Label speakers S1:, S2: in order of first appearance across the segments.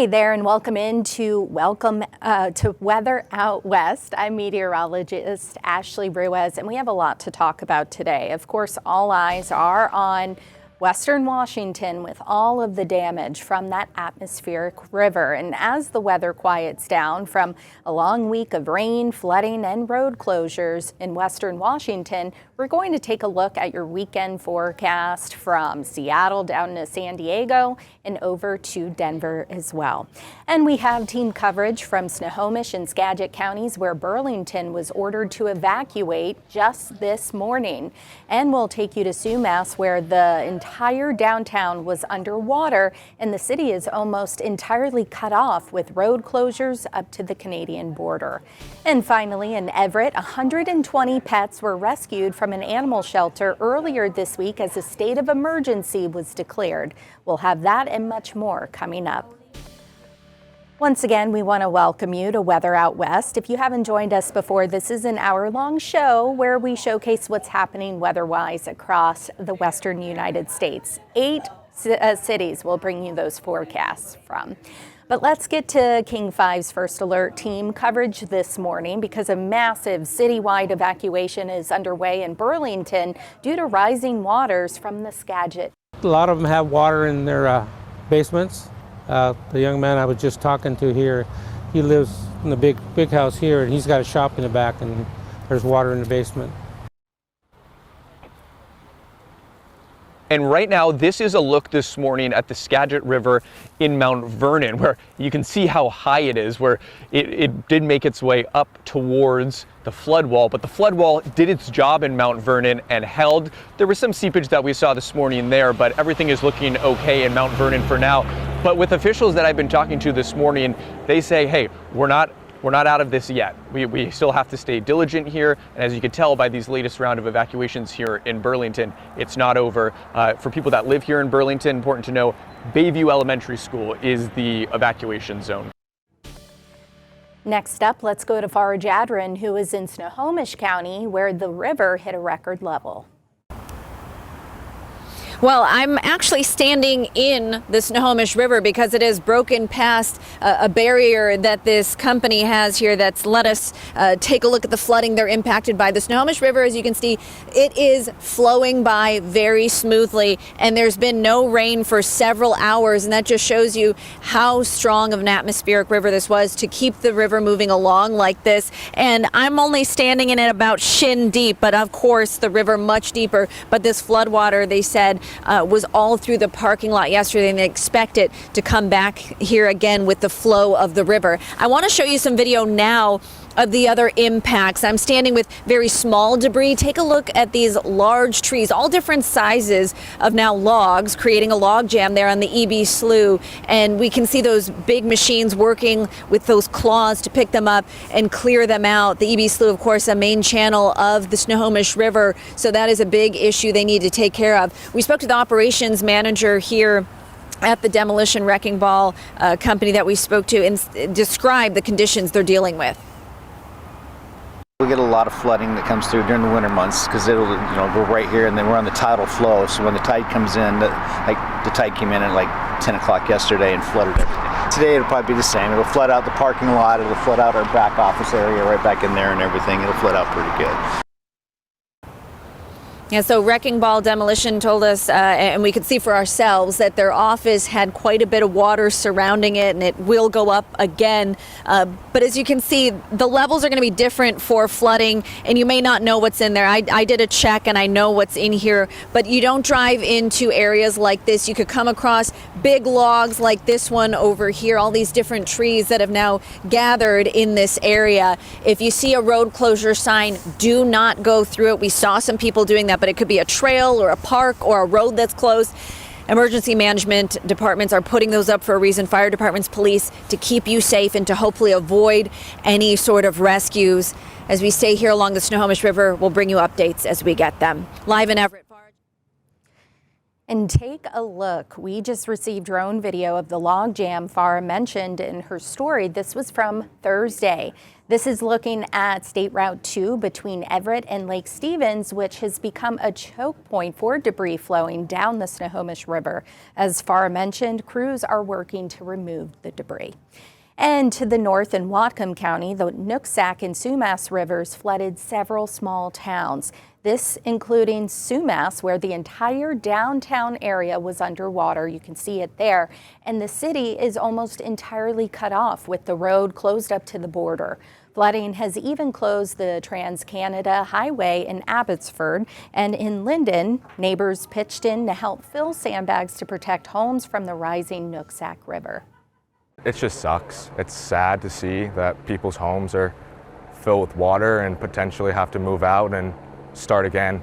S1: Hey there, and welcome to Weather Out West. I'm meteorologist Ashley Ruiz, and we have a lot to talk about today. Of course, all eyes are on Western Washington with all of the damage from that atmospheric river. And as the weather quiets down from a long week of rain, flooding, and road closures in Western Washington, we're going to take a look at your weekend forecast from Seattle down to San Diego and over to Denver as well. And we have team coverage from Snohomish and Skagit counties, where Burlington was ordered to evacuate just this morning. And we'll take you to Sumas, where the entire downtown was underwater and the city is almost entirely cut off with road closures up to the Canadian border. And finally, in Everett, 120 pets were rescued from an animal shelter earlier this week as a state of emergency was declared. We'll have that and much more coming up. Once again, we want to welcome you to Weather Out West. If you haven't joined us before, this is an hour-long show where we showcase what's happening weather-wise across the western United States. 8 cities will bring you those forecasts from. But let's get to King 5's First Alert team coverage this morning, because a massive citywide evacuation is underway in Burlington due to rising waters from the Skagit.
S2: A lot of them have water in their basements. The young man I was just talking to here, he lives in the big house here, and he's got a shop in the back, and there's water in the basement.
S3: And right now, this is a look this morning at the Skagit River in Mount Vernon, where you can see how high it is, where it did make its way up towards the flood wall, but the flood wall did its job in Mount Vernon and held. There was some seepage that we saw this morning there, but everything is looking okay in Mount Vernon for now. But with officials that I've been talking to this morning, they say, hey, we're not out of this yet. We still have to stay diligent here. And as you can tell by these latest round of evacuations here in Burlington, it's not over. For people that live here in Burlington, important to know, Bayview Elementary School is the evacuation zone.
S1: Next up, let's go to Farage Adrin, who is in Snohomish County, where the river hit a record level.
S4: Well, I'm actually standing in the Snohomish River because it has broken past a barrier that this company has here that's let us take a look at the flooding they're impacted by. The Snohomish River, as you can see, it is flowing by very smoothly, and there's been no rain for several hours, and that just shows you how strong of an atmospheric river this was to keep the river moving along like this. And I'm only standing in it about shin deep, but of course the river much deeper. But this flood water, they said, was all through the parking lot yesterday, and they expect it to come back here again with the flow of the river. I want to show you some video now of the other impacts. I'm standing with very small debris. Take a look at these large trees, all different sizes of now logs, creating a log jam there on the EB slough. And we can see those big machines working with those claws to pick them up and clear them out. The EB slough, of course, a main channel of the Snohomish River. So that is a big issue they need to take care of. We spoke to the operations manager here at the demolition wrecking ball company that we spoke to, and described the conditions they're dealing with.
S5: We get a lot of flooding that comes through during the winter months because it'll go right here, and then we're on the tidal flow. So when the tide comes in, the tide came in at like 10 o'clock yesterday and flooded everything. Today it'll probably be the same. It'll flood out the parking lot, it'll flood out our back office area right back in there and everything. It'll flood out pretty good.
S4: Yeah, so Wrecking Ball Demolition told us, and we could see for ourselves, that their office had quite a bit of water surrounding it, and it will go up again. But as you can see, the levels are going to be different for flooding, and you may not know what's in there. I did a check, and I know what's in here, but you don't drive into areas like this. You could come across big logs like this one over here, all these different trees that have now gathered in this area. If you see a road closure sign, do not go through it. We saw some people doing that, but it could be a trail or a park or a road that's closed. Emergency management departments are putting those up for a reason. Fire departments, police, to keep you safe and to hopefully avoid any sort of rescues. As we stay here along the Snohomish River, we'll bring you updates as we get them. Live in Everett.
S1: And take a look. We just received drone video of the log jam Farah mentioned in her story. This was from Thursday. This is looking at State Route 2 between Everett and Lake Stevens, which has become a choke point for debris flowing down the Snohomish River. As Farah mentioned, crews are working to remove the debris. And to the north in Whatcom County, the Nooksack and Sumas rivers flooded several small towns. This including Sumas, where the entire downtown area was underwater. You can see it there. And the city is almost entirely cut off with the road closed up to the border. Flooding has even closed the Trans-Canada Highway in Abbotsford. And in Linden, neighbors pitched in to help fill sandbags to protect homes from the rising Nooksack River.
S6: It just sucks. It's sad to see that people's homes are filled with water and potentially have to move out and start again.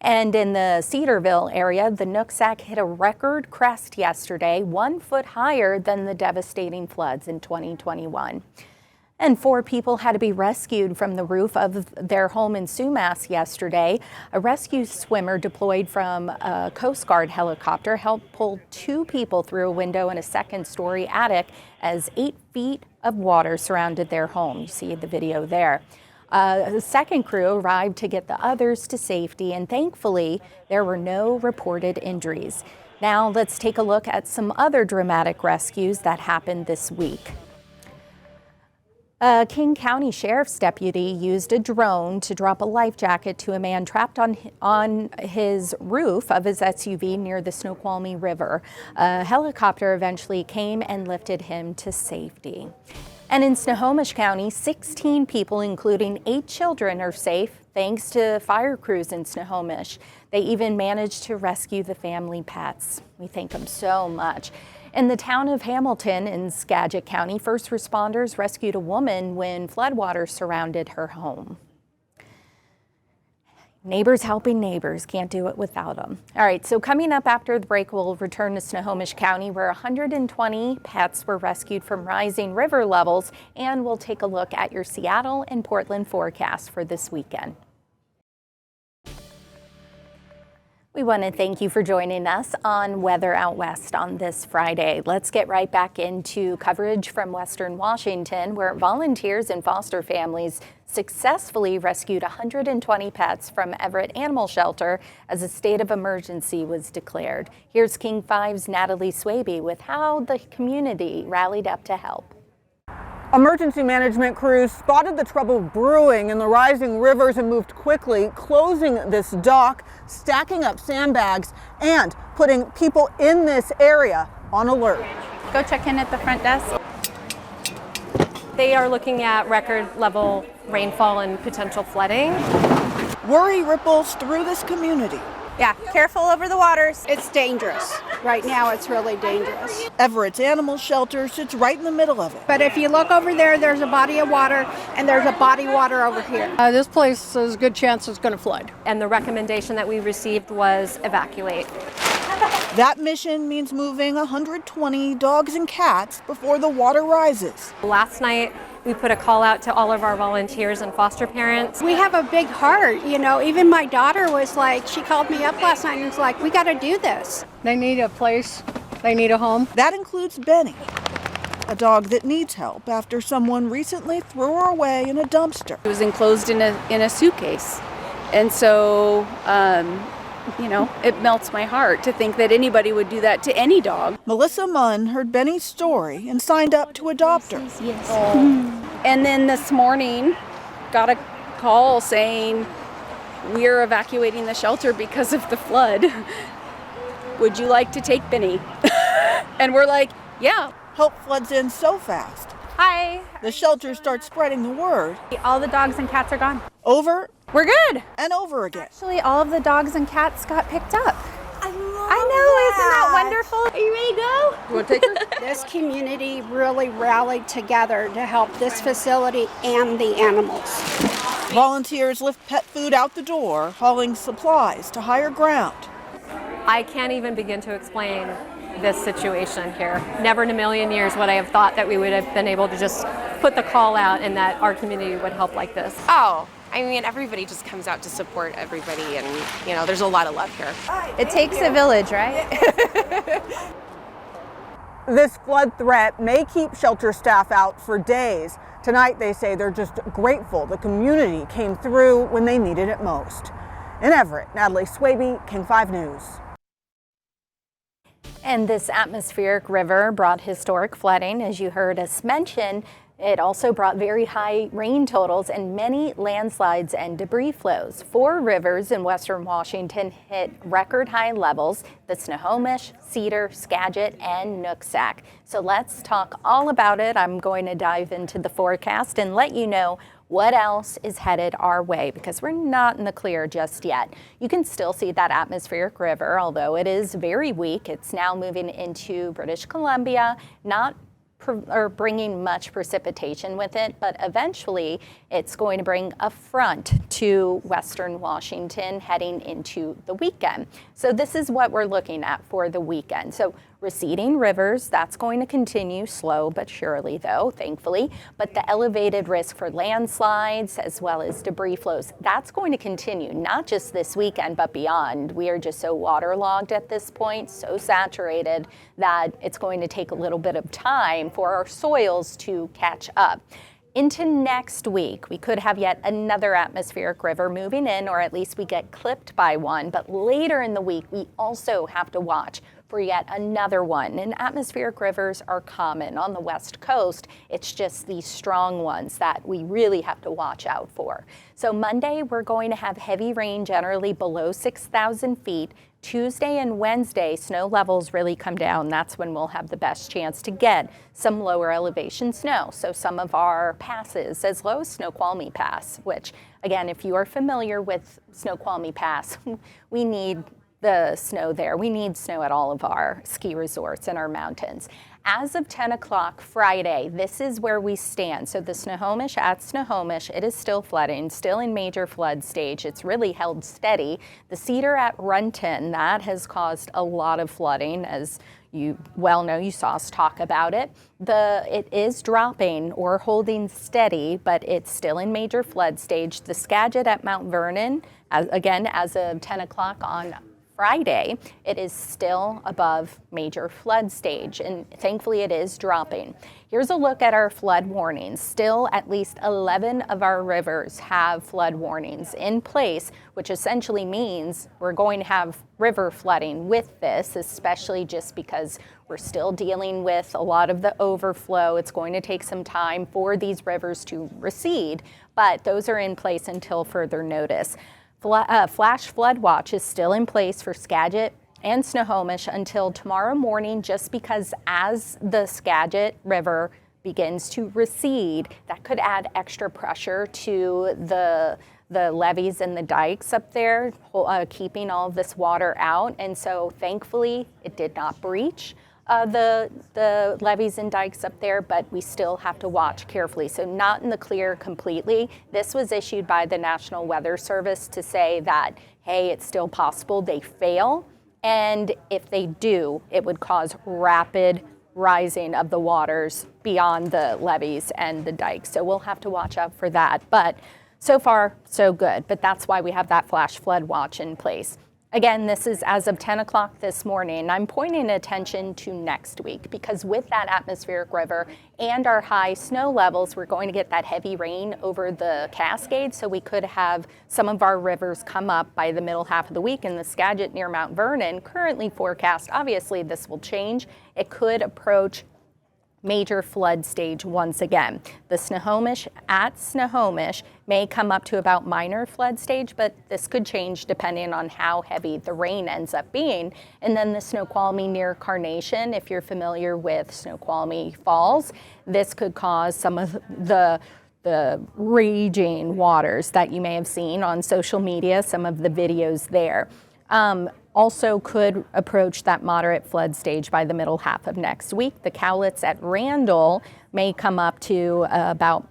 S1: And in the Cedarville area, the Nooksack hit a record crest yesterday, 1 foot higher than the devastating floods in 2021. And 4 people had to be rescued from the roof of their home in Sumas yesterday. A rescue swimmer deployed from a Coast Guard helicopter helped pull 2 people through a window in a second-story attic as 8 feet of water surrounded their home. You see the video there. The second crew arrived to get the others to safety, and thankfully, there were no reported injuries. Now let's take a look at some other dramatic rescues that happened this week. A King County Sheriff's deputy used a drone to drop a life jacket to a man trapped on his roof of his SUV near the Snoqualmie River. A helicopter eventually came and lifted him to safety. And in Snohomish County, 16 people, including 8 children, are safe thanks to fire crews in Snohomish. They even managed to rescue the family pets. We thank them so much. In the town of Hamilton in Skagit County, first responders rescued a woman when floodwaters surrounded her home. Neighbors helping neighbors, can't do it without them. All right, so coming up after the break, we'll return to Snohomish County where 120 pets were rescued from rising river levels, and we'll take a look at your Seattle and Portland forecast for this weekend. We want to thank you for joining us on Weather Out West on this Friday. Let's get right back into coverage from Western Washington, where volunteers and foster families successfully rescued 120 pets from Everett Animal Shelter as a state of emergency was declared. Here's King 5's Natalie Swaby with how the community rallied up to help.
S7: Emergency management crews spotted the trouble brewing in the rising rivers and moved quickly, closing this dock, stacking up sandbags, and putting people in this area on alert.
S8: Go check in at the front desk. They are looking at record level rainfall and potential flooding.
S9: Worry ripples through this community.
S8: Yeah, careful over the waters.
S10: It's dangerous. Right now it's really dangerous.
S9: Everett's Animal Shelter sits right in the middle of it.
S10: But if you look over there, there's a body of water, and there's a body of water over here.
S11: This place is a good chance it's going to flood.
S8: And the recommendation that we received was evacuate.
S9: That mission means moving 120 dogs and cats before the water rises.
S8: Last night, we put a call out to all of our volunteers and foster parents.
S10: We have a big heart, you know. Even my daughter was like, she called me up last night and was like, we got to do this.
S11: They need a place. They need a home.
S9: That includes Benny, a dog that needs help after someone recently threw her away in a dumpster.
S12: It was enclosed in a suitcase. And so, you know, it melts my heart to think that anybody would do that to any dog.
S9: Melissa Munn heard Benny's story and signed up to adopt her.
S12: Yes. And then this morning, got a call saying, we're evacuating the shelter because of the flood. Would you like to take Benny? And we're like, yeah.
S9: Help floods in so fast.
S8: Hi.
S9: The shelter starts spreading the word.
S8: All the dogs and cats are gone.
S9: Over.
S8: We're good.
S9: And over again.
S8: Actually, all of the dogs and cats got picked up.
S9: I
S8: know, isn't that wonderful? Are you ready to go?
S11: You want to take her?
S10: This community really rallied together to help this facility and the animals.
S9: Volunteers lift pet food out the door, hauling supplies to higher ground.
S8: I can't even begin to explain this situation here. Never in a million years would I have thought that we would have been able to just put the call out and that our community would help like this.
S13: Oh, I mean, everybody just comes out to support everybody, and, you know, there's a lot of love here.
S8: It takes a village, right?
S7: This flood threat may keep shelter staff out for days. Tonight, they say they're just grateful the community came through when they needed it most. In Everett, Natalie Swaby, King 5 News.
S1: And this atmospheric river brought historic flooding, as you heard us mention. It also brought very high rain totals and many landslides and debris flows. 4 rivers in western Washington hit record high levels: the Snohomish, Cedar, Skagit, and Nooksack. So let's talk all about it. I'm going to dive into the forecast and let you know what else is headed our way, because we're not in the clear just yet. You can still see that atmospheric river, although it is very weak. It's now moving into British Columbia, not bringing much precipitation with it, but eventually it's going to bring a front to western Washington heading into the weekend. So this is what we're looking at for the weekend. So receding rivers, that's going to continue, slow but surely though, thankfully. But the elevated risk for landslides as well as debris flows, that's going to continue, not just this weekend, but beyond. We are just so waterlogged at this point, so saturated, that it's going to take a little bit of time for our soils to catch up. Into next week, we could have yet another atmospheric river moving in, or at least we get clipped by one. But later in the week, we also have to watch for yet another one. And atmospheric rivers are common on the West Coast. It's just these strong ones that we really have to watch out for. So Monday, we're going to have heavy rain generally below 6,000 feet. Tuesday and Wednesday, snow levels really come down. That's when we'll have the best chance to get some lower elevation snow. So some of our passes, as low as Snoqualmie Pass, which again, if you are familiar with Snoqualmie Pass, we need the snow there. We need snow at all of our ski resorts and our mountains. As of 10 o'clock Friday, this is where we stand. So the Snohomish, at Snohomish, it is still flooding, still in major flood stage. It's really held steady. The Cedar at Runton, that has caused a lot of flooding, as you well know. You saw us talk about it. It is dropping or holding steady, but it's still in major flood stage. The Skagit at Mount Vernon, again, as of 10 o'clock on Friday, it is still above major flood stage, and thankfully it is dropping. Here's a look at our flood warnings. Still, at least 11 of our rivers have flood warnings in place, which essentially means we're going to have river flooding with this, especially just because we're still dealing with a lot of the overflow. It's going to take some time for these rivers to recede, but those are in place until further notice. Flash flood watch is still in place for Skagit and Snohomish until tomorrow morning, just because as the Skagit River begins to recede, that could add extra pressure to the levees and the dikes up there, keeping all of this water out. And so thankfully it did not breach the levees and dikes up there, but we still have to watch carefully. So not in the clear completely. This was issued by the National Weather Service to say that, hey, it's still possible they fail. And if they do, it would cause rapid rising of the waters beyond the levees and the dikes. So we'll have to watch out for that. But so far, so good. But that's why we have that flash flood watch in place. Again, this is as of 10 o'clock this morning. I'm pointing attention to next week, because with that atmospheric river and our high snow levels, we're going to get that heavy rain over the Cascades. So we could have some of our rivers come up by the middle half of the week. In the Skagit near Mount Vernon, currently forecast, obviously this will change. It could approach major flood stage once again. The Snohomish at Snohomish may come up to about minor flood stage, but this could change depending on how heavy the rain ends up being. And then the Snoqualmie near Carnation, if you're familiar with Snoqualmie Falls, this could cause some of the raging waters that you may have seen on social media, some of the videos there. Also could approach that moderate flood stage by the middle half of next week. The Cowlitz at Randall may come up to about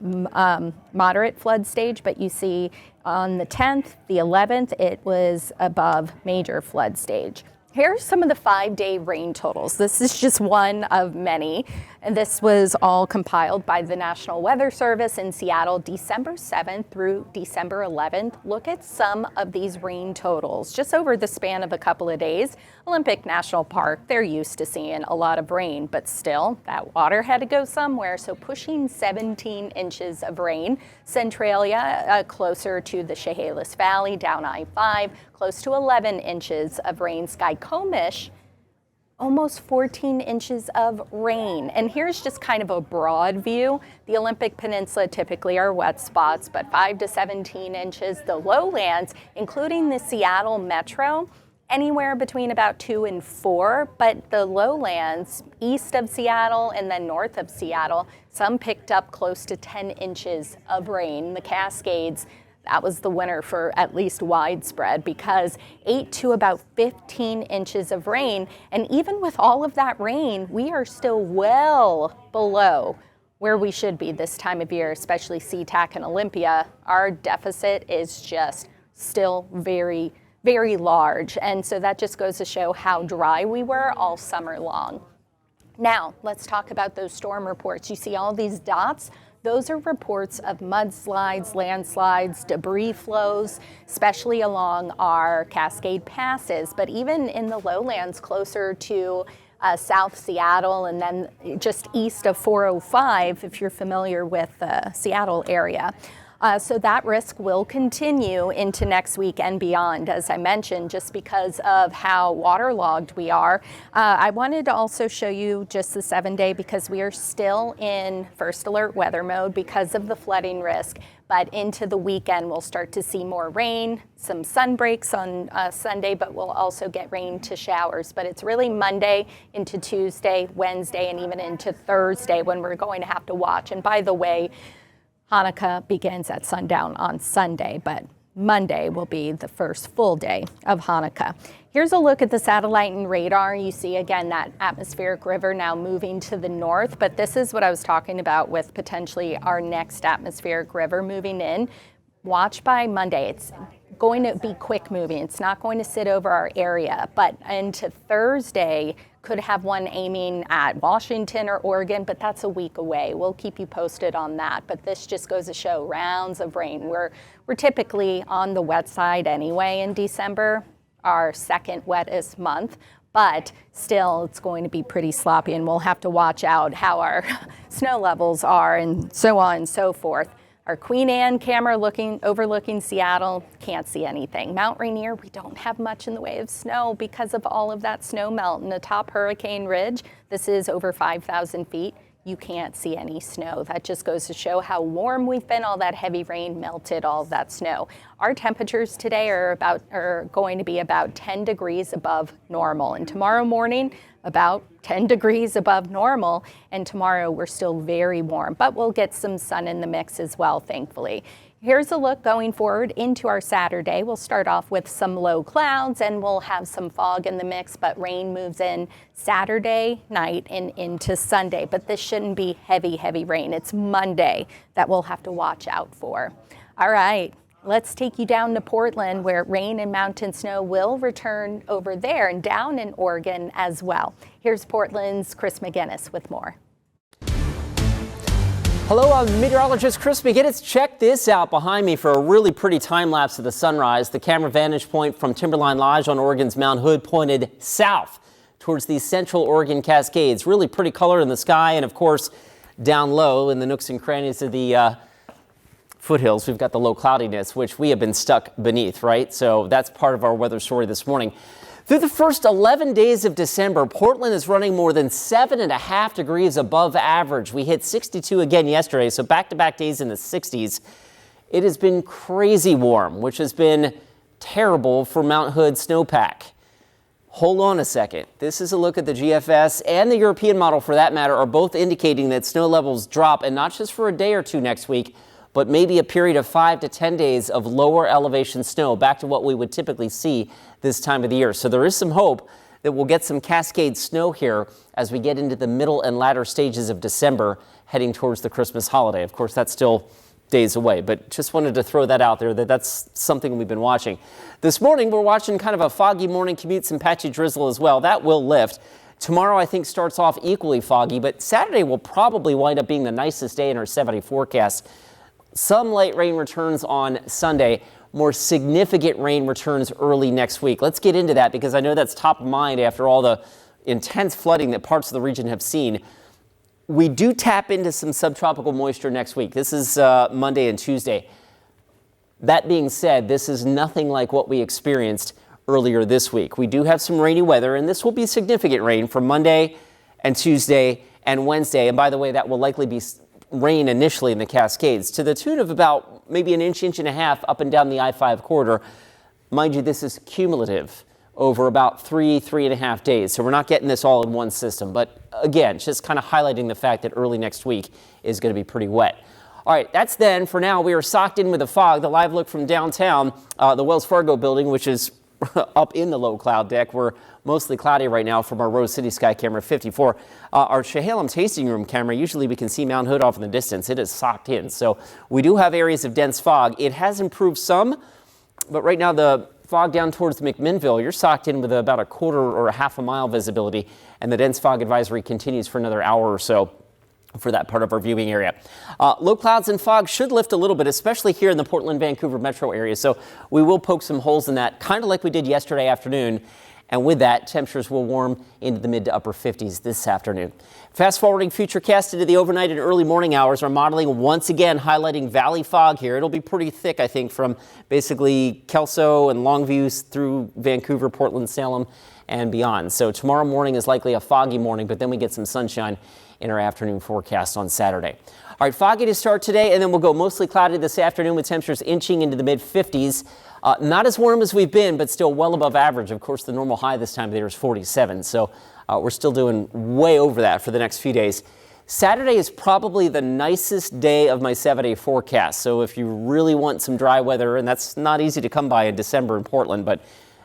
S1: moderate flood stage, but you see on the 10th, the 11th, it was above major flood stage. Here's some of the 5-day rain totals. This is just one of many, and this was all compiled by the National Weather Service in Seattle, December 7th through December 11th. Look at some of these rain totals just over the span of a couple of days. Olympic National Park, they're used to seeing a lot of rain, but still, that water had to go somewhere, so pushing 17 inches of rain. Centralia, closer to the Chehalis Valley, down I-5, close to 11 inches of rain. Skykomish, almost 14 inches of rain. And here's just kind of a broad view. The Olympic Peninsula typically are wet spots, but 5 to 17 inches. The lowlands, including the Seattle metro, anywhere between about 2 and 4, but the lowlands east of Seattle and then north of Seattle, some picked up close to 10 inches of rain. The Cascades, that was the winner for at least widespread because 8 to about 15 inches of rain. And even with all of that rain, we are still well below where we should be this time of year, especially SeaTac and Olympia. Our deficit is just still very, very large. And so that just goes to show how dry we were all summer long. Now, let's talk about those storm reports. You see all these dots? Those are reports of mudslides, landslides, debris flows, especially along our Cascade passes, but even in the lowlands closer to South Seattle and then just east of 405, if you're familiar with the Seattle area. So that risk will continue into next week and beyond, as I mentioned, just because of how waterlogged we are. I wanted to also show you just the 7-day because we are still in first alert weather mode because of the flooding risk. But into the weekend, we'll start to see more rain, some sun breaks on Sunday, but we'll also get rain to showers. But it's really Monday into Tuesday, Wednesday, and even into Thursday when we're going to have to watch. And by the way, Hanukkah begins at sundown on Sunday, but Monday will be the first full day of Hanukkah. Here's a look at the satellite and radar. You see again that atmospheric river now moving to the north, but this is what I was talking about with potentially our next atmospheric river moving in. Watch by Monday. It's going to be quick moving. It's not going to sit over our area, but into Thursday, could have one aiming at Washington or Oregon, but that's a week away. We'll keep you posted on that. But this just goes to show rounds of rain. We're typically on the wet side anyway in December, our second wettest month, but still it's going to be pretty sloppy and we'll have to watch out how our snow levels are and so on and so forth. Our Queen Anne camera overlooking Seattle, can't see anything. Mount Rainier, we don't have much in the way of snow because of all of that snow melt. And atop Hurricane Ridge, this is over 5,000 feet. You can't see any snow. That just goes to show how warm we've been. All that heavy rain melted all of that snow. Our temperatures today are going to be about 10 degrees above normal. And tomorrow morning, about 10 degrees above normal. And tomorrow we're still very warm, but we'll get some sun in the mix as well, thankfully. Here's a look going forward into our Saturday. We'll start off with some low clouds and we'll have some fog in the mix, but rain moves in Saturday night and into Sunday. But this shouldn't be heavy, heavy rain. It's Monday that we'll have to watch out for. All right, let's take you down to Portland where rain and mountain snow will return over there and down in Oregon as well. Here's Portland's Chris McGinnis with more.
S14: Hello, I'm meteorologist Chris McGinnis. Check this out behind me for a really pretty time lapse of the sunrise. The camera vantage point from Timberline Lodge on Oregon's Mount Hood pointed south towards the central Oregon Cascades. Really pretty color in the sky, and of course down low in the nooks and crannies of the foothills, we've got the low cloudiness, which we have been stuck beneath, right? So that's part of our weather story this morning. Through the first 11 days of December, Portland is running more than 7.5 degrees above average. We hit 62 again yesterday, so back-to-back days in the 60s. It has been crazy warm, which has been terrible for Mount Hood snowpack. Hold on a second. This is a look at the GFS and the European model, for that matter, are both indicating that snow levels drop, and not just for a day or two next week, but maybe a period of 5 to 10 days of lower elevation snow, back to what we would typically see this time of the year. So there is some hope that we'll get some Cascade snow here as we get into the middle and latter stages of December, heading towards the Christmas holiday. Of course, that's still days away, but just wanted to throw that out there that's something we've been watching. This morning, we're watching kind of a foggy morning commute, some patchy drizzle as well. That will lift. Tomorrow, I think, starts off equally foggy, but Saturday will probably wind up being the nicest day in our 7-day forecast. Some light rain returns on Sunday. More significant rain returns early next week. Let's get into that because I know that's top of mind after all the intense flooding that parts of the region have seen. We do tap into some subtropical moisture next week. This is Monday and Tuesday. That being said, this is nothing like what we experienced earlier this week. We do have some rainy weather, and this will be significant rain for Monday and Tuesday and Wednesday. And by the way, that will likely be rain initially in the Cascades to the tune of about maybe an inch and a half up and down the I-5 corridor. Mind you, this is cumulative over about 3.5 days. So we're not getting this all in one system. But again, just kind of highlighting the fact that early next week is going to be pretty wet. All right, that's then. For now, we are socked in with the fog. The live look from downtown, the Wells Fargo building, which is up in the low cloud deck. We're mostly cloudy right now from our Rose City Sky Camera 54. Our Chehalem tasting room camera, usually we can see Mount Hood off in the distance. It is socked in. So we do have areas of dense fog. It has improved some, but right now the fog down towards McMinnville, you're socked in with about a quarter or a half a mile visibility, and the dense fog advisory continues for another hour or so for that part of our viewing area. Low clouds and fog should lift a little bit, especially here in the Portland, Vancouver metro area. So we will poke some holes in that, kind of like we did yesterday afternoon. And with that, temperatures will warm into the mid to upper 50s this afternoon. Fast forwarding futurecast into the overnight and early morning hours, our modeling once again highlighting valley fog here. It'll be pretty thick, I think, from basically Kelso and Longview through Vancouver, Portland, Salem, and beyond. So tomorrow morning is likely a foggy morning, but then we get some sunshine in our afternoon forecast on Saturday. All right, foggy to start today, and then we'll go mostly cloudy this afternoon with temperatures inching into the mid 50s. Not as warm as we've been, but still well above average. Of course, the normal high this time of the year is 47, so we're still doing way over that for the next few days. Saturday is probably the nicest day of my 7-day forecast, so if you really want some dry weather, and that's not easy to come by in December in Portland, but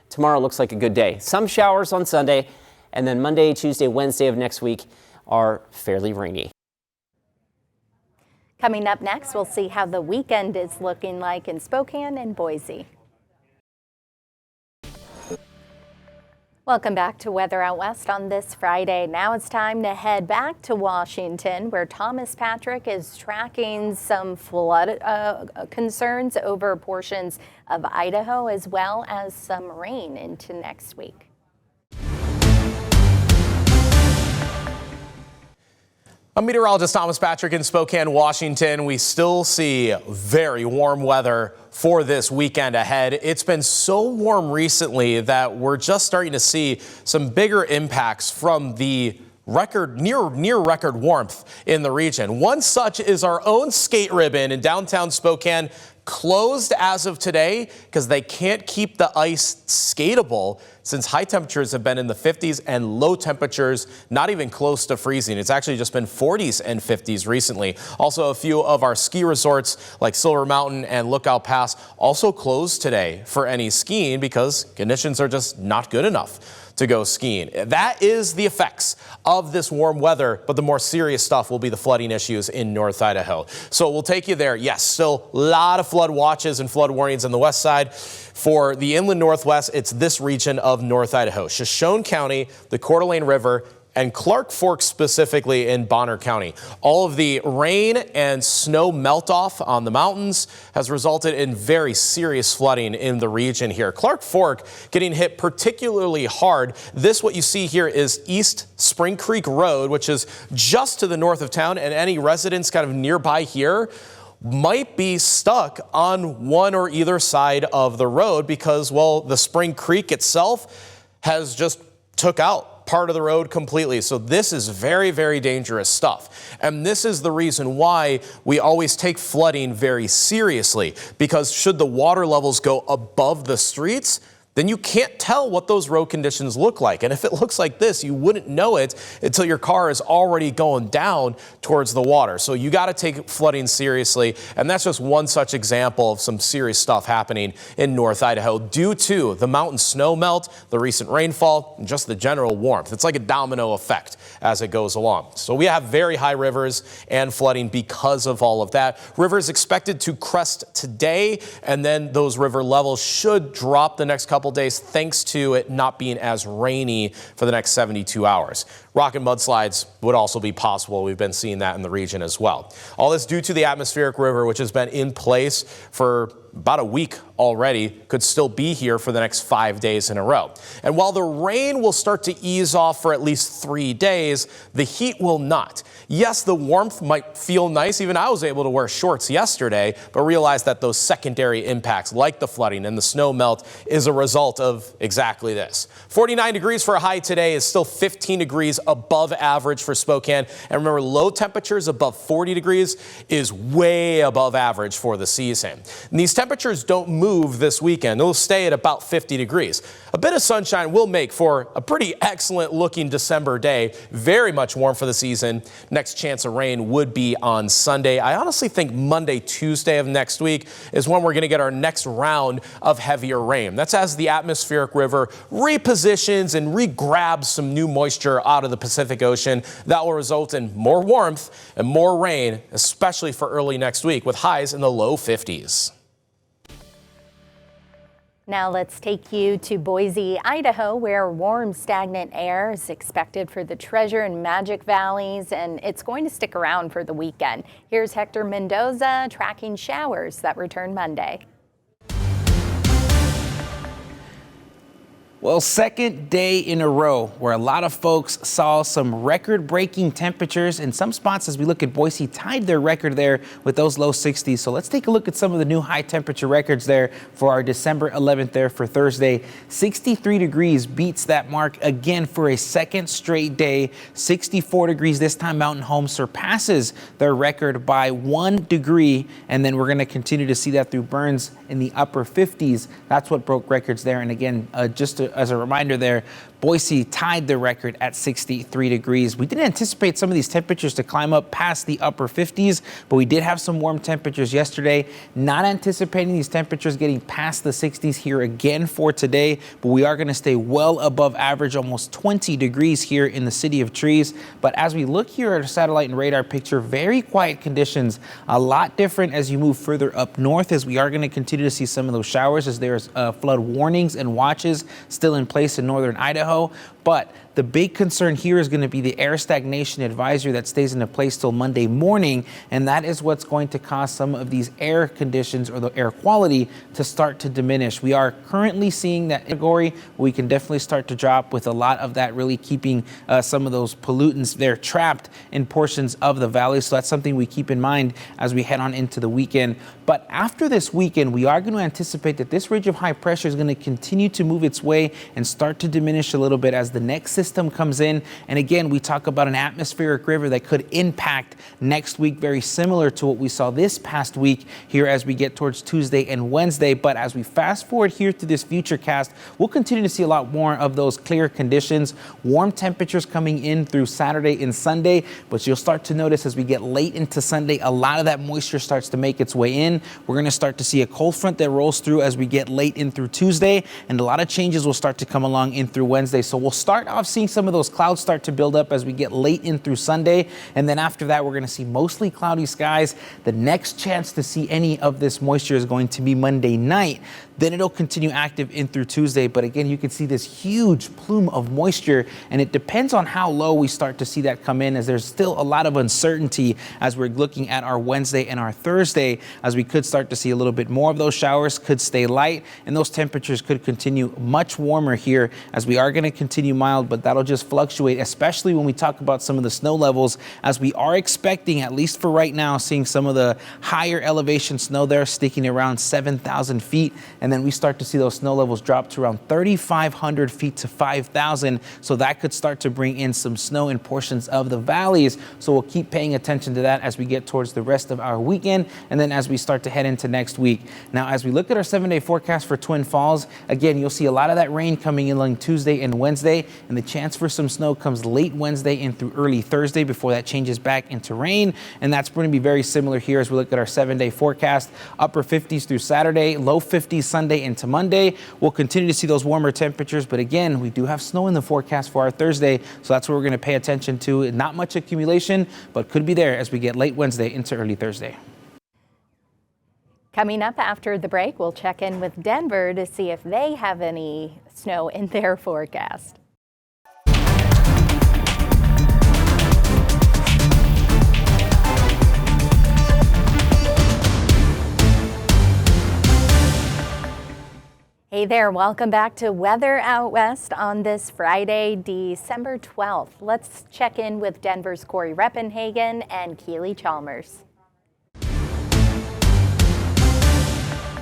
S14: tomorrow looks like a good day. Some showers on Sunday, and then Monday, Tuesday, Wednesday of next week are fairly rainy.
S1: Coming up next, we'll see how the weekend is looking like in Spokane and Boise. Welcome back to Weather Out West on this Friday. Now it's time to head back to Washington, where Thomas Patrick is tracking some flood concerns over portions of Idaho, as well as some rain into next week.
S15: I'm meteorologist Thomas Patrick in Spokane, Washington. We still see very warm weather for this weekend ahead. It's been so warm recently that we're just starting to see some bigger impacts from the near record warmth in the region. One such is our own skate ribbon in downtown Spokane, closed as of today because they can't keep the ice skatable since high temperatures have been in the 50s and low temperatures not even close to freezing. It's actually just been 40s and 50s recently. Also, a few of our ski resorts like Silver Mountain and Lookout Pass also closed today for any skiing because conditions are just not good enough to go skiing. That is the effects of this warm weather, but the more serious stuff will be the flooding issues in North Idaho. So we'll take you there. Yes, still a lot of flood watches and flood warnings on the west side. For the inland northwest, it's this region of North Idaho, Shoshone County, the Coeur d'Alene River, and Clark Fork specifically in Bonner County. All of the rain and snow melt-off on the mountains has resulted in very serious flooding in the region here. Clark Fork getting hit particularly hard. This, what you see here, is East Spring Creek Road, which is just to the north of town, and any residents kind of nearby here might be stuck on one or either side of the road because, well, the Spring Creek itself has just took out part of the road completely. So this is very, very dangerous stuff. And this is the reason why we always take flooding very seriously, because should the water levels go above the streets, then you can't tell what those road conditions look like. And if it looks like this, you wouldn't know it until your car is already going down towards the water. So you got to take flooding seriously. And that's just one such example of some serious stuff happening in North Idaho due to the mountain snow melt, the recent rainfall, and just the general warmth. It's like a domino effect as it goes along. So we have very high rivers and flooding because of all of that. Rivers expected to crest today, and then those river levels should drop the next couple days thanks to it not being as rainy for the next 72 hours. Rock and mudslides would also be possible. We've been seeing that in the region as well. All this due to the atmospheric river, which has been in place for about a week already, could still be here for the next 5 days in a row. And while the rain will start to ease off for at least 3 days, the heat will not. Yes, the warmth might feel nice. Even I was able to wear shorts yesterday, but realize that those secondary impacts like the flooding and the snow melt is a result of exactly this. 49 degrees for a high today is still 15 degrees above average for Spokane. And remember, low temperatures above 40 degrees is way above average for the season. And these temperatures don't move this weekend. They'll stay at about 50 degrees. A bit of sunshine will make for a pretty excellent looking December day. Very much warm for the season. Next chance of rain would be on Sunday. I honestly think Monday, Tuesday of next week is when we're going to get our next round of heavier rain. That's as the atmospheric river repositions and regrabs some new moisture out of the Pacific Ocean. That will result in more warmth and more rain, especially for early next week, with highs in the low 50s.
S1: Now let's take you to Boise, Idaho, where warm, stagnant air is expected for the Treasure and Magic Valleys, and it's going to stick around for the weekend. Here's Hector Mendoza tracking showers that return Monday.
S16: Well, second day in a row where a lot of folks saw some record-breaking temperatures. In some spots, as we look at Boise, tied their record there with those low 60s. So let's take a look at some of the new high temperature records there for our December 11th there for Thursday. 63 degrees beats that mark again for a second straight day. 64 degrees this time. Mountain Home surpasses their record by 1 degree. And then we're going to continue to see that through Burns in the upper 50s. That's what broke records there. And again, as a reminder there, Boise tied the record at 63 degrees. We didn't anticipate some of these temperatures to climb up past the upper 50s, but we did have some warm temperatures yesterday. Not anticipating these temperatures getting past the 60s here again for today, but we are going to stay well above average, almost 20 degrees here in the City of Trees. But as we look here at our satellite and radar picture, very quiet conditions, a lot different as you move further up north, as we are going to continue to see some of those showers as there's flood warnings and watches still in place in northern Idaho. But the big concern here is going to be the air stagnation advisory that stays into place till Monday morning, and that is what's going to cause some of these air conditions or the air quality to start to diminish. We are currently seeing that category. We can definitely start to drop with a lot of that really keeping some of those pollutants there trapped in portions of the valley. So that's something we keep in mind as we head on into the weekend. But after this weekend, we are going to anticipate that this ridge of high pressure is going to continue to move its way and start to diminish a little bit as the next system comes in. And again, we talk about an atmospheric river that could impact next week, very similar to what we saw this past week here as we get towards Tuesday and Wednesday. But as we fast forward here to this future cast, we'll continue to see a lot more of those clear conditions, warm temperatures coming in through Saturday and Sunday. But you'll start to notice as we get late into Sunday, a lot of that moisture starts to make its way in. We're going to start to see a cold front that rolls through as we get late in through Tuesday, and a lot of changes will start to come along in through Wednesday. So we'll start off seeing some of those clouds start to build up as we get late in through Sunday. And then after that, we're going to see mostly cloudy skies. The next chance to see any of this moisture is going to be Monday night. Then it'll continue active in through Tuesday. But again, you can see this huge plume of moisture, and it depends on how low we start to see that come in, as there's still a lot of uncertainty as we're looking at our Wednesday and our Thursday, as we could start to see a little bit more of those showers, could stay light, and those temperatures could continue much warmer here as we are going to continue mild, but that'll just fluctuate, especially when we talk about some of the snow levels, as we are expecting, at least for right now, seeing some of the higher elevation snow there sticking around 7,000 feet. And and then we start to see those snow levels drop to around 3,500 feet to 5,000. So that could start to bring in some snow in portions of the valleys. So we'll keep paying attention to that as we get towards the rest of our weekend, and then as we start to head into next week. Now, as we look at our 7-day forecast for Twin Falls, again, you'll see a lot of that rain coming in on Tuesday and Wednesday, and the chance for some snow comes late Wednesday and through early Thursday before that changes back into rain. And that's going to be very similar here as we look at our 7-day forecast. Upper 50s through Saturday, low 50s Sunday into Monday. We'll continue to see those warmer temperatures, but again, we do have snow in the forecast for our Thursday, so that's what we're going to pay attention to. Not much accumulation, but could be there as we get late Wednesday into early Thursday.
S1: Coming up after the break, we'll check in with Denver to see if they have any snow in their forecast. Hey there, welcome back to Weather Out West on this Friday, December 12th. Let's check in with Denver's Corey Reppenhagen and Keely Chalmers.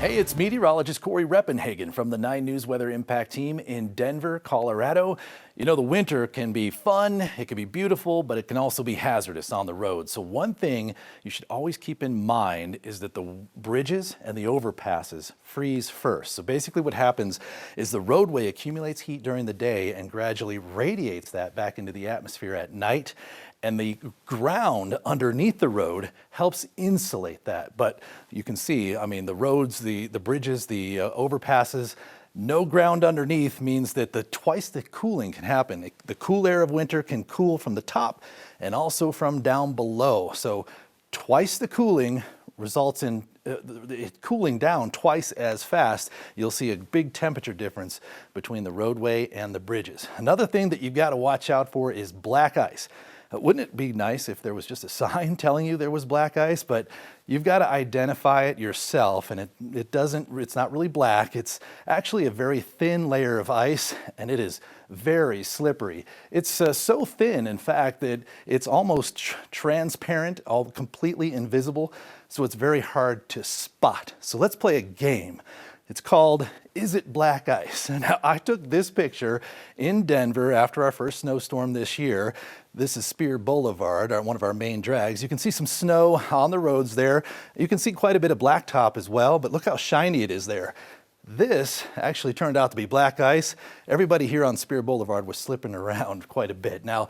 S17: Hey, it's meteorologist Corey Reppenhagen from the 9 News Weather Impact Team in Denver, Colorado. You know, the winter can be fun, it can be beautiful, but it can also be hazardous on the road. So one thing you should always keep in mind is that the bridges and the overpasses freeze first. So basically what happens is the roadway accumulates heat during the day and gradually radiates that back into the atmosphere at night. And the ground underneath the road helps insulate that. But you can see, I mean, the roads, the bridges, the overpasses, no ground underneath means that twice the cooling can happen. The cool air of winter can cool from the top and also from down below. So twice the cooling results in it cooling down twice as fast. You'll see a big temperature difference between the roadway and the bridges. Another thing that you've got to watch out for is black ice. Wouldn't it be nice if there was just a sign telling you there was black ice? But you've got to identify it yourself, and it's not really black. It's actually a very thin layer of ice, and it is very slippery. It's so thin, in fact, that it's almost transparent, all completely invisible, so it's very hard to spot. So let's play a game. It's called Is It Black Ice? Now, I took this picture in Denver after our first snowstorm this year. This is Spear Boulevard, one of our main drags. You can see some snow on the roads there. You can see quite a bit of blacktop as well, but look how shiny it is there. This actually turned out to be black ice. Everybody here on Spear Boulevard was slipping around quite a bit. Now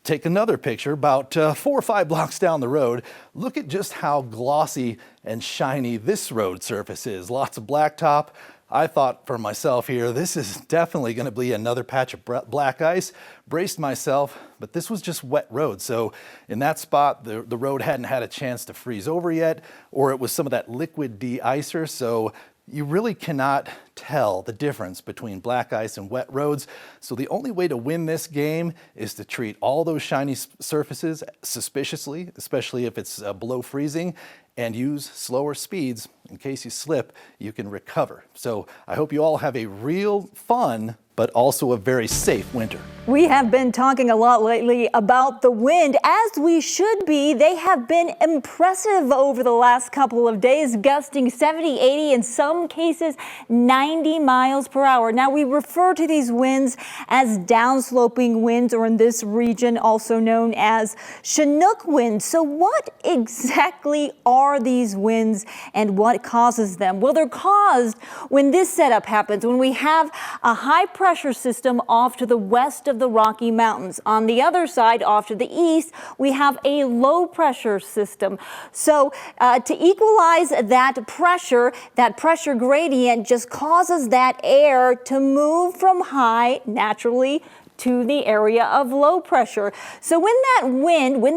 S17: take another picture about 4 or 5 blocks down the road. Look at just how glossy and shiny this road surface is. Lots of blacktop. I thought for myself here, this is definitely going to be another patch of black ice. Braced myself, but this was just wet road. So in that spot, the road hadn't had a chance to freeze over yet, or it was some of that liquid de-icer. So you really cannot tell the difference between black ice and wet roads. So the only way to win this game is to treat all those shiny surfaces suspiciously, especially if it's below freezing, and use slower speeds. In case you slip, you can recover. So I hope you all have a real fun, but also a very safe winter.
S18: We have been talking a lot lately about the wind, as we should be. They have been impressive over the last couple of days, gusting 70, 80, in some cases 90 miles per hour. Now, we refer to these winds as downsloping winds, or in this region also known as Chinook winds. So what exactly are these winds and what causes them? Well, they're caused when this setup happens, when we have a high pressure system off to the west of the Rocky Mountains. On the other side, off to the east, we have a low pressure system. So to equalize that pressure gradient just causes that air to move from high naturally to the area of low pressure. So when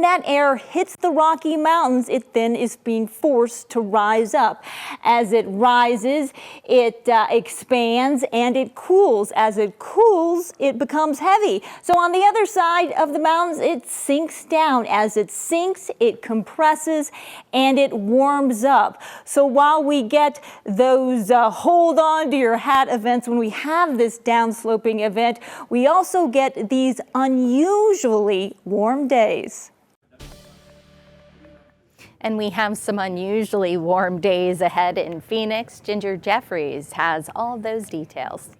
S18: that air hits the Rocky Mountains, it then is being forced to rise up. As it rises, it expands and it cools. As it cools, it becomes heavy. So on the other side of the mountains, it sinks down. As it sinks, it compresses and it warms up. So while we get those hold on to your hat events when we have this downsloping event, we also get these unusually warm days.
S1: And we have some unusually warm days ahead in Phoenix. Ginger Jeffries has all of those details.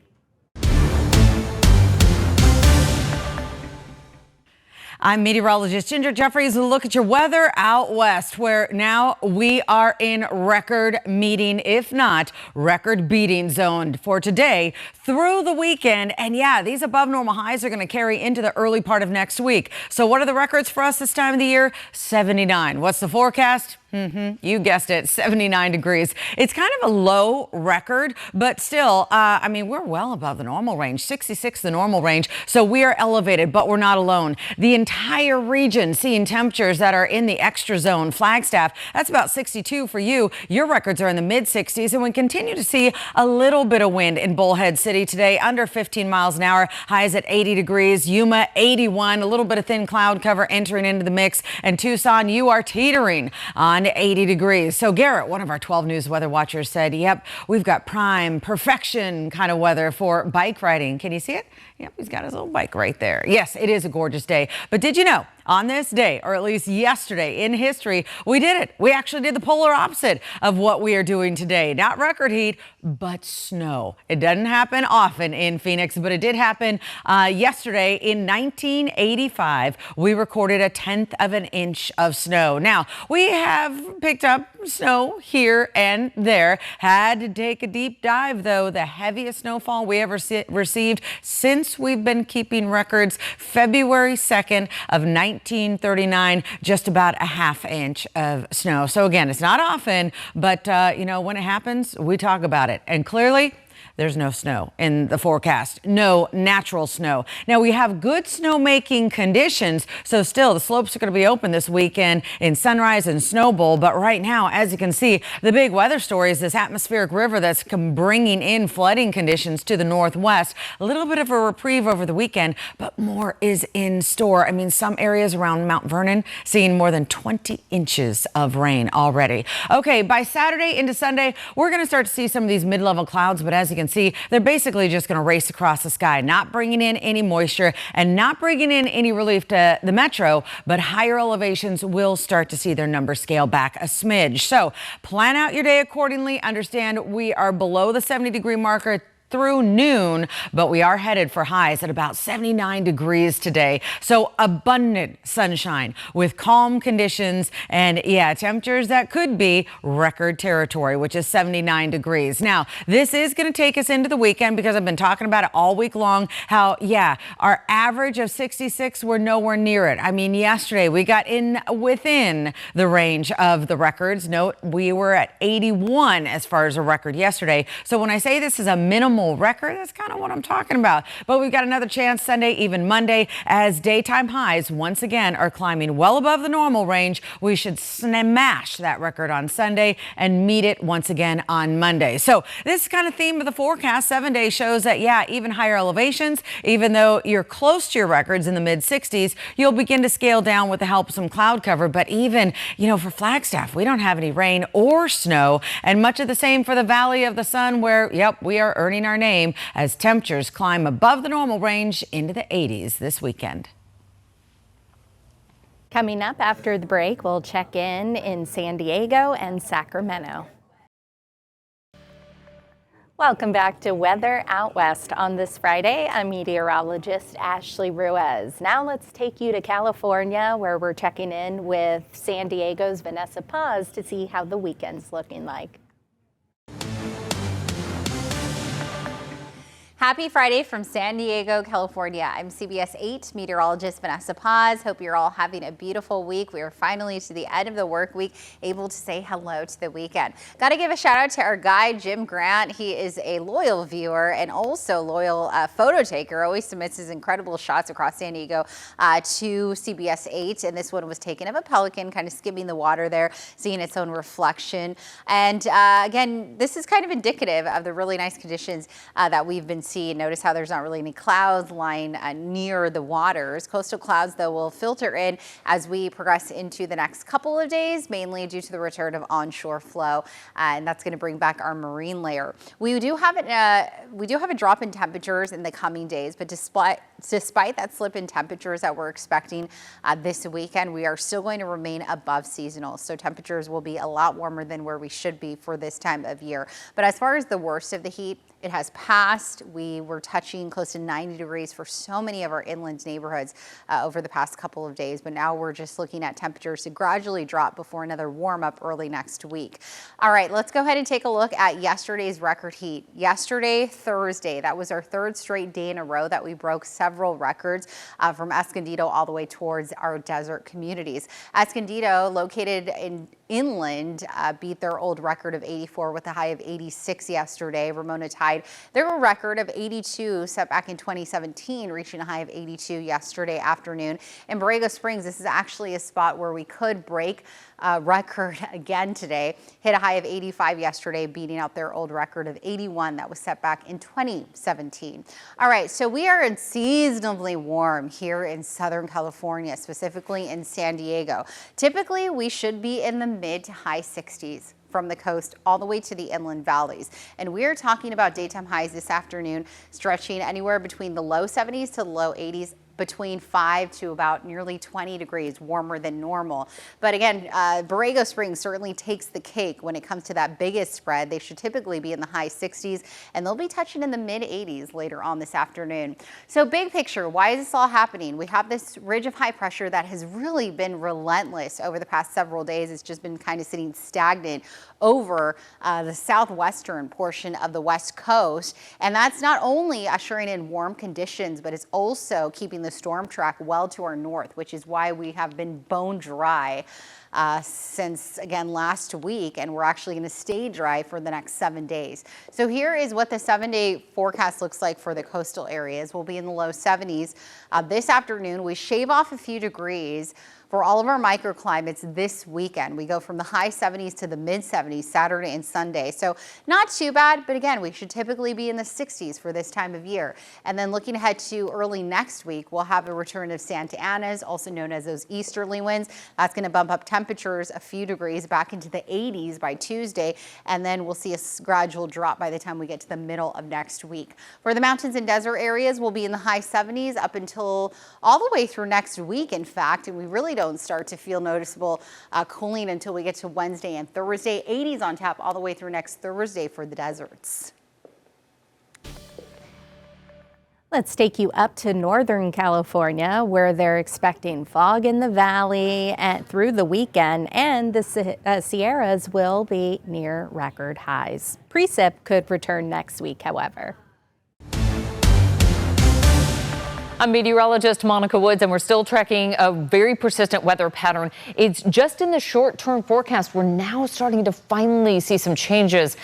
S19: I'm meteorologist Ginger Jeffries. We'll look at your weather out west, where now we are in record meeting, if not record beating zone for today through the weekend. And yeah, these above normal highs are going to carry into the early part of next week. So what are the records for us this time of the year? 79. What's the forecast? You guessed it, 79 degrees. It's kind of a low record, but still, I mean, we're well above the normal range, 66 the normal range. So we are elevated, but we're not alone. The entire region seeing temperatures that are in the extra zone. Flagstaff, that's about 62 for you. Your records are in the mid 60s, and we continue to see a little bit of wind in Bullhead City today, under 15 miles an hour, highs at 80 degrees. Yuma, 81, a little bit of thin cloud cover entering into the mix. And Tucson, you are teetering on 80 degrees. So Garrett, one of our 12 News weather watchers, said, yep, we've got prime perfection kind of weather for bike riding. Can you see it? Yep, he's got his little bike right there. Yes, it is a gorgeous day. But did you know, on this day, or at least yesterday in history, we did it. We actually did the polar opposite of what we are doing today. Not record heat, but snow. It doesn't happen often in Phoenix, but it did happen yesterday in 1985. We recorded 1/10 of an inch of snow. Now, we have picked up snow here and there. Had to take a deep dive, though. The heaviest snowfall we ever received since we've been keeping records, February 2nd of 1939, just about a 1/2 inch of snow. So again, it's not often, but you know, when it happens, we talk about it. And clearly, there's no snow in the forecast, no natural snow. Now, we have good snowmaking conditions, so still the slopes are going to be open this weekend in Sunrise and Snow Bowl. But right now, as you can see, the big weather story is this atmospheric river that's bringing in flooding conditions to the northwest. A little bit of a reprieve over the weekend, but more is in store. I mean, some areas around Mount Vernon seeing more than 20 inches of rain already. Okay, by Saturday into Sunday, we're going to start to see some of these mid-level clouds, but as you can see, they're basically just going to race across the sky, not bringing in any moisture and not bringing in any relief to the metro, but higher elevations will start to see their numbers scale back a smidge. So plan out your day accordingly. Understand we are below the 70-degree marker through noon, but we are headed for highs at about 79 degrees today. So abundant sunshine with calm conditions and yeah, temperatures that could be record territory, which is 79 degrees. Now, this is going to take us into the weekend because I've been talking about it all week long, how yeah, our average of 66, we're nowhere near it. I mean, yesterday we got within the range of the records. Note, we were at 81 as far as a record yesterday. So when I say this is a minimal record, that's kind of what I'm talking about. But we've got another chance Sunday, even Monday, as daytime highs once again are climbing well above the normal range. We should smash that record on Sunday and meet it once again on Monday. So this kind of theme of the forecast, 7 days shows that, yeah, even higher elevations, even though you're close to your records in the mid 60s, you'll begin to scale down with the help of some cloud cover. But even, you know, for Flagstaff, we don't have any rain or snow, and much of the same for the Valley of the Sun, where, yep, we are earning our name as temperatures climb above the normal range into the 80s this weekend.
S1: Coming up after the break, we'll check in San Diego and Sacramento. Welcome back to Weather Out West on this Friday. I'm meteorologist Ashley Ruiz. Now let's take you to California, where we're checking in with San Diego's Vanessa Paz to see how the weekend's looking like.
S20: Happy Friday from San Diego, California. I'm CBS 8 meteorologist Vanessa Paz. Hope you're all having a beautiful week. We are finally to the end of the work week, able to say hello to the weekend. Got to give a shout out to our guy, Jim Grant. He is a loyal viewer and also loyal photo taker. Always submits his incredible shots across San Diego to CBS 8. And this one was taken of a pelican kind of skimming the water there, seeing its own reflection. And again, this is kind of indicative of the really nice conditions that we've been seeing recede. Notice how there's not really any clouds lying near the waters. Coastal clouds, though, will filter in as we progress into the next couple of days, mainly due to the return of onshore flow, and that's going to bring back our marine layer. We do have a drop in temperatures in the coming days, but despite that slip in temperatures that we're expecting this weekend, we are still going to remain above seasonal. So temperatures will be a lot warmer than where we should be for this time of year. But as far as the worst of the heat, it has passed. We were touching close to 90 degrees for so many of our inland neighborhoods over the past couple of days, but now we're just looking at temperatures to gradually drop before another warm up early next week. All right, let's go ahead and take a look at yesterday's record heat. Yesterday, Thursday, that was our third straight day in a row that we broke several records from Escondido all the way towards our desert communities. Escondido, located inland, beat their old record of 84 with a high of 86 yesterday. Ramona tied their record of 82 set back in 2017, reaching a high of 82 yesterday afternoon. In Borrego Springs, this is actually a spot where we could break record again today. Hit a high of 85 yesterday, beating out their old record of 81 that was set back in 2017. All right, so we are unseasonably warm here in Southern California, specifically in San Diego. Typically, we should be in the mid to high 60s. From the coast all the way to the inland valleys. And we're talking about daytime highs this afternoon stretching anywhere between the low 70s to low 80s, between 5 to about nearly 20 degrees warmer than normal. But again, Borrego Springs certainly takes the cake when it comes to that biggest spread. They should typically be in the high 60s, and they'll be touching in the mid 80s later on this afternoon. So big picture, why is this all happening? We have this ridge of high pressure that has really been relentless over the past several days. It's just been kind of sitting stagnant over the southwestern portion of the West Coast. And that's not only ushering in warm conditions, but it's also keeping the storm track well to our north, which is why we have been bone dry since, again, last week, and we're actually going to stay dry for the next 7 days. So here is what the 7-day forecast looks like for the coastal areas. We'll be in the low 70s. This afternoon, we shave off a few degrees for all of our microclimates this weekend. We go from the high 70s to the mid 70s Saturday and Sunday. So not too bad, but again, we should typically be in the 60s for this time of year. And then looking ahead to early next week, we'll have a return of Santa Ana's, also known as those easterly winds. That's going to bump up temperatures a few degrees back into the 80s by Tuesday. And then we'll see a gradual drop by the time we get to the middle of next week. For the mountains and desert areas, we'll be in the high 70s up until all the way through next week, in fact, and we really don't start to feel noticeable cooling until we get to Wednesday and Thursday. 80s on tap all the way through next Thursday for the deserts.
S1: Let's take you up to Northern California, where they're expecting fog in the valley and through the weekend, and the Sierras will be near record highs. Precip could return next week, however.
S21: I'm meteorologist Monica Woods, and we're still tracking a very persistent weather pattern. It's just in the short-term forecast. We're now starting to finally see some changes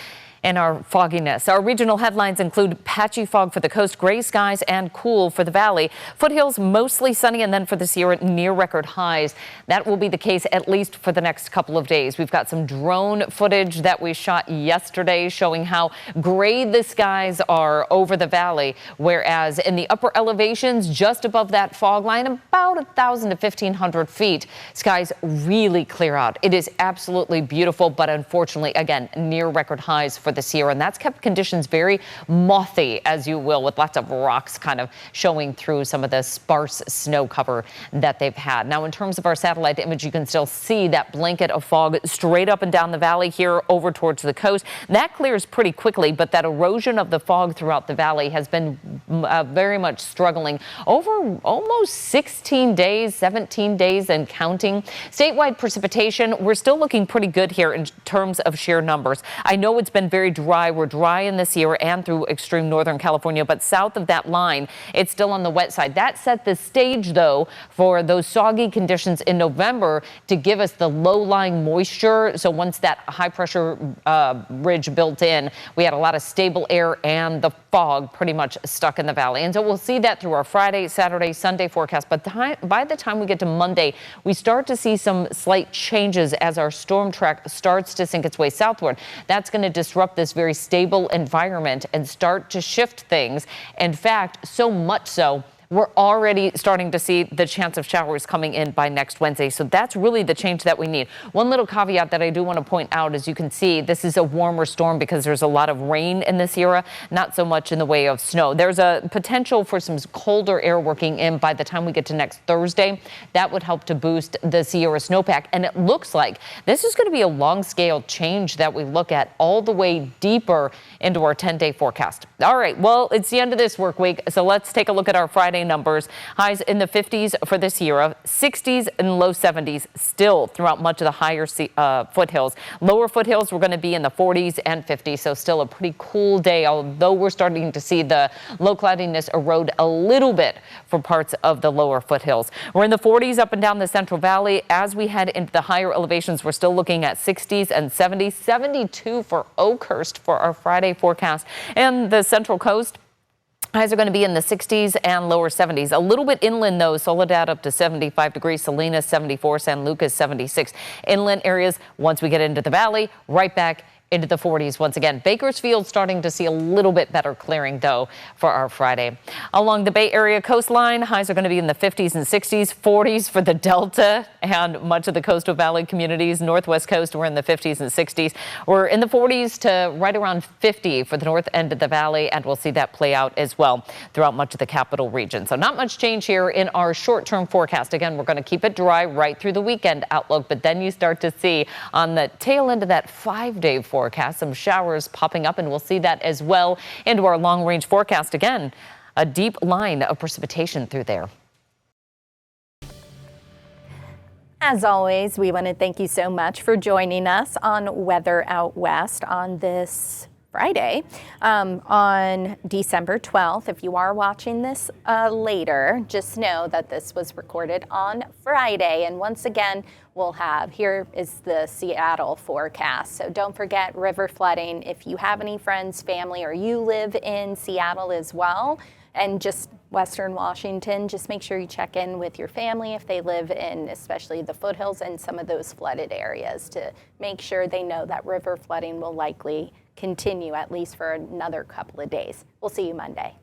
S21: in our fogginess. Our regional headlines include patchy fog for the coast, gray skies, and cool for the valley. Foothills mostly sunny, and then for the Sierra near record highs. That will be the case at least for the next couple of days. We've got some drone footage that we shot yesterday showing how gray the skies are over the valley, whereas in the upper elevations just above that fog line, about 1,000 to 1,500 feet, skies really clear out. It is absolutely beautiful, but unfortunately, again, near record highs for the Sierra, and that's kept conditions very mothy, as you will, with lots of rocks kind of showing through some of the sparse snow cover that they've had. Now, in terms of our satellite image, you can still see that blanket of fog straight up and down the valley here over towards the coast. That clears pretty quickly, but that erosion of the fog throughout the valley has been very much struggling over almost 16 days, 17 days and counting. Statewide precipitation, we're still looking pretty good here in terms of sheer numbers. I know it's been very dry. We're dry in the Sierra and through extreme Northern California, but south of that line, it's still on the wet side. That set the stage, though, for those soggy conditions in November to give us the low-lying moisture. So once that high-pressure ridge built in, we had a lot of stable air and the fog pretty much stuck in the valley. And so we'll see that through our Friday, Saturday, Sunday forecast. But by the time we get to Monday, we start to see some slight changes as our storm track starts to sink its way southward. That's going to disrupt disrupt this very stable environment and start to shift things. In fact, so much so, we're already starting to see the chance of showers coming in by next Wednesday. So that's really the change that we need. One little caveat that I do want to point out, as you can see, this is a warmer storm because there's a lot of rain in the Sierra, not so much in the way of snow. There's a potential for some colder air working in by the time we get to next Thursday. That would help to boost the Sierra snowpack. And it looks like this is going to be a long scale change that we look at all the way deeper into our 10-day forecast. All right, well, it's the end of this work week. So let's take a look at our Friday numbers. Highs in the 50s for the Sierra, 60s and low 70s still throughout much of the higher foothills. Lower foothills, we're going to be in the 40s and 50s, so still a pretty cool day, although we're starting to see the low cloudiness erode a little bit for parts of the lower foothills. We're in the 40s up and down the Central Valley. As we head into the higher elevations, we're still looking at 60s and 70s, 72 for Oakhurst for our Friday forecast. And the Central Coast, highs are going to be in the 60s and lower 70s. A little bit inland, though. Soledad up to 75 degrees. Salinas 74. San Lucas 76. Inland areas, once we get into the valley, right back into the 40s once again. Bakersfield starting to see a little bit better clearing, though, for our Friday. Along the Bay Area coastline, highs are going to be in the 50s and 60s, 40s for the Delta and much of the coastal valley communities. Northwest coast, we're in the 50s and 60s. We're in the 40s to right around 50 for the north end of the valley, and we'll see that play out as well throughout much of the capital region. So not much change here in our short-term forecast. Again, we're going to keep it dry right through the weekend outlook, but then you start to see on the tail end of that 5-day forecast, some showers popping up, and we'll see that as well into our long-range forecast. Again, a deep line of precipitation through there.
S1: As always, we want to thank you so much for joining us on Weather Out West on this Friday, on December 12th. If you are watching this later, just know that this was recorded on Friday. And once again, here is the Seattle forecast. So don't forget river flooding. If you have any friends, family, or you live in Seattle as well, and just Western Washington, just make sure you check in with your family if they live in especially the foothills and some of those flooded areas to make sure they know that river flooding will likely continue at least for another couple of days. We'll see you Monday.